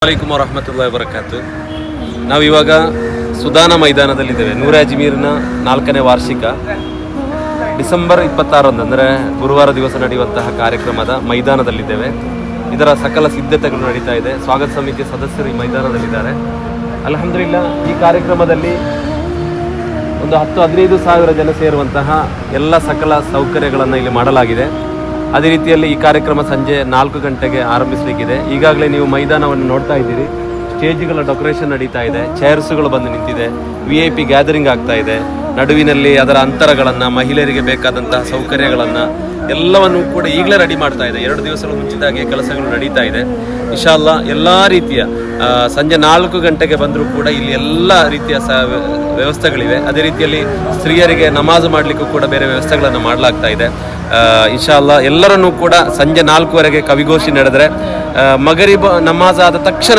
ಅಲೈಕುಮ್ ವರಹಮತುಲ್ಲಾಹಿ ವಬರಕಾತು. ನಾವಿವಾಗ ಸುದಾನ ಮೈದಾನದಲ್ಲಿದ್ದೇವೆ. ನೂರ್ ಅಜ್ಮೀರ್ನ 4ನೇ ವಾರ್ಷಿಕ ಡಿಸೆಂಬರ್ 26 ಅಂದರೆ ಗುರುವಾರ ದಿವಸ ನಡೆಯುವಂತಹ ಕಾರ್ಯಕ್ರಮದ ಮೈದಾನದಲ್ಲಿದ್ದೇವೆ. ಇದರ ಸಕಲ ಸಿದ್ಧತೆಗಳು ನಡೀತಾ ಇದೆ. ಸ್ವಾಗತ ಸಮಿತಿಯ ಸದಸ್ಯರು ಈ ಮೈದಾನದಲ್ಲಿದ್ದಾರೆ. ಅಲ್ಹಮ್ದುಲಿಲ್ಲಾ, ಈ ಕಾರ್ಯಕ್ರಮದಲ್ಲಿ ಒಂದು 10-15 ಸಾವಿರ ಜನ ಸೇರುವಂತಹ ಎಲ್ಲ ಸಕಲ ಸೌಕರ್ಯಗಳನ್ನು ಇಲ್ಲಿ ಮಾಡಲಾಗಿದೆ. ಅದೇ ರೀತಿಯಲ್ಲಿ ಈ ಕಾರ್ಯಕ್ರಮ ಸಂಜೆ 4 ಗಂಟೆಗೆ ಆರಂಭಿಸಲಿಕ್ಕಿದೆ. ಈಗಾಗಲೇ ನೀವು ಮೈದಾನವನ್ನು ನೋಡ್ತಾ ಇದ್ದೀರಿ. ಸ್ಟೇಜ್ಗಳ ಡೆಕೋರೇಷನ್ ನಡೀತಾ ಇದೆ, ಚೇರ್ಸ್ಗಳು ಬಂದು ನಿಂತಿದೆ, VIP ಗ್ಯಾದರಿಂಗ್ ಆಗ್ತಾ ಇದೆ. ನಡುವಿನಲ್ಲಿ ಅದರ ಅಂತರಗಳನ್ನು, ಮಹಿಳೆಯರಿಗೆ ಬೇಕಾದಂತಹ ಸೌಕರ್ಯಗಳನ್ನು ಎಲ್ಲವನ್ನು ಕೂಡ ಈಗಲೇ ರೆಡಿ ಮಾಡ್ತಾ ಇದೆ. 2 ದಿವಸಗಳ ಮುಂಚಿತಾಗಿ ಕೆಲಸಗಳು ನಡೀತಾ ಇದೆ. ಇನ್ಶಾ ಅಲ್ಲಾ ಎಲ್ಲ ರೀತಿಯ ಸಂಜೆ 4 ಗಂಟೆಗೆ ಬಂದರೂ ಕೂಡ ಇಲ್ಲಿ ಎಲ್ಲ ರೀತಿಯ ವ್ಯವಸ್ಥೆಗಳಿವೆ. ಅದೇ ರೀತಿಯಲ್ಲಿ ಸ್ತ್ರೀಯರಿಗೆ ನಮಾಜ್ ಮಾಡಲಿಕ್ಕೂ ಕೂಡ ಬೇರೆ ವ್ಯವಸ್ಥೆಗಳನ್ನು ಮಾಡಲಾಗ್ತಾ ಇದೆ. ಇನ್ಶಾ ಅಲ್ಲಾ ಎಲ್ಲರನ್ನೂ ಕೂಡ ಸಂಜೆ 4ವರೆಗೆ ಕವಿಗೋಷ್ಠಿ ನಡೆದರೆ ಮಗರಿಬ್ ನಮಾಜ್ ಆದ ತಕ್ಷಣ